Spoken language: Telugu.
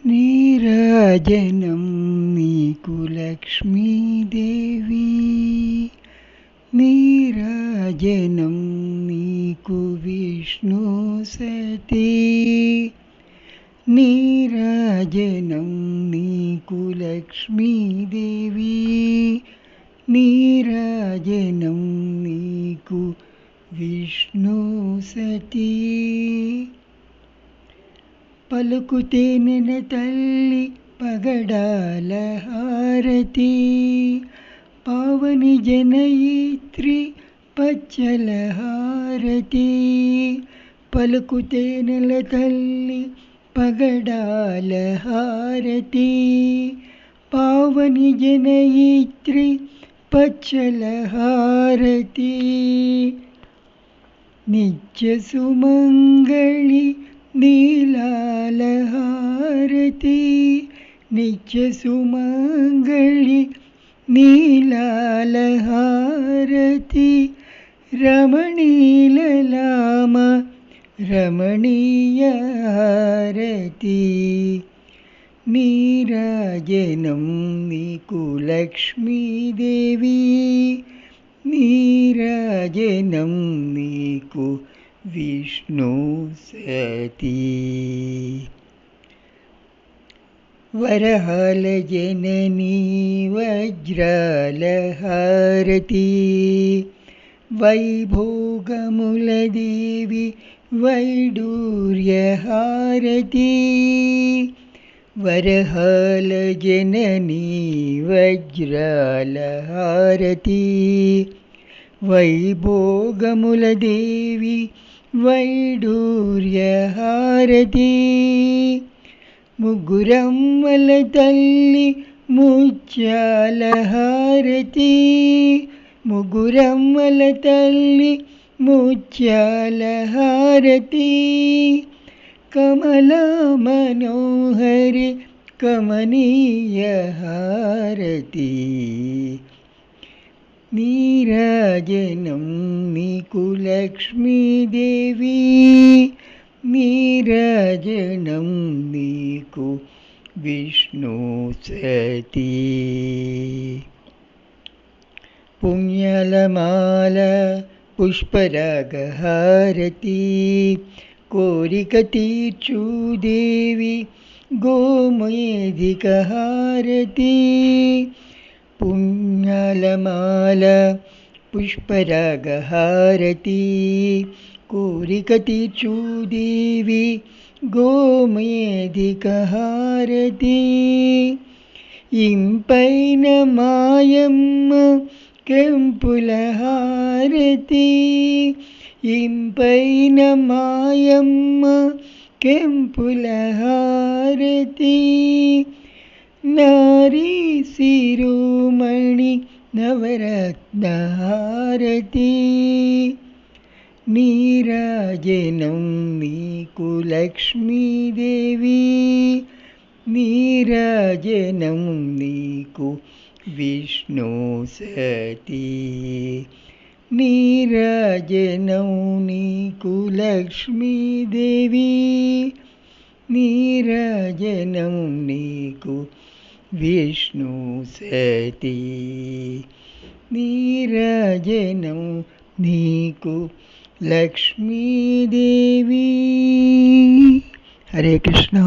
నీరాజనం నీకు లక్ష్మీదేవి, నీరాజనం నీకు విష్ణు సతీ, నీరాజనం నీకు లక్ష్మీదేవి, నీరాజనం నీకు విష్ణు సతీ. పలుకుతే నెల తల్లి పగడాల హారతి, పావని జనయిత్రి పచ్చల హారతి. పలుకుతే నెల తల్లి పగడాల హారతి, పావని జనయిత్రి పచ్చల హారతి. నిత్య సుమంగళి నీలాల హారతి, నిత్య సుమంగళి నీలాల హారతి. రమణీలలామ రమణీయ హారతి, నీరాజనం నీకు లక్ష్మీదేవి, నీరాజనం నీకు విష్ణు సతీ. వరహాల జననీ వజ్రాల హారతి, వైభోగముల దేవి వైడూర్య హారతి. వరహాల జననీ వజ్రాల హారతి, వైభోగముల దేవి వైడూర్య హారతి. ముగ్గురమ్మల తల్లి ముత్యాల హారతి, ముగ్గురమ్మల తల్లి ముత్యాల హారతి. కమలా మనోహరి కమనీయ హారతి, నీరాజనం నీకు లక్ష్మీదేవి, నీరాజనం నీకు విష్ణు సతీ. పుణ్యలమాల పుష్పరాగహారతి, కోరిక తీర్చు దేవి గోమేధిక హారతి. పుణ్యలమాల పుష్పరాగహారతి, కోరిక తీర్చు దేవి గోమేధిక హారతి. ఇంపైన మాయమ్మ కెంపుల హారతి, ఇంపైన మాయమ్మ కెంపుల హారతి. నారీ శిరోమణి నవరత్న హారతి, నీరాజనం నీకు లక్ష్మీదేవి, నీరాజనం నీకు విష్ణు సతీ. నీరాజనం నీకు లక్ష్మీదేవి, నీరాజనం నీకు విష్ణు సతీ. నీరాజనం నీకు లక్ష్మీదేవి. హరే కృష్ణ.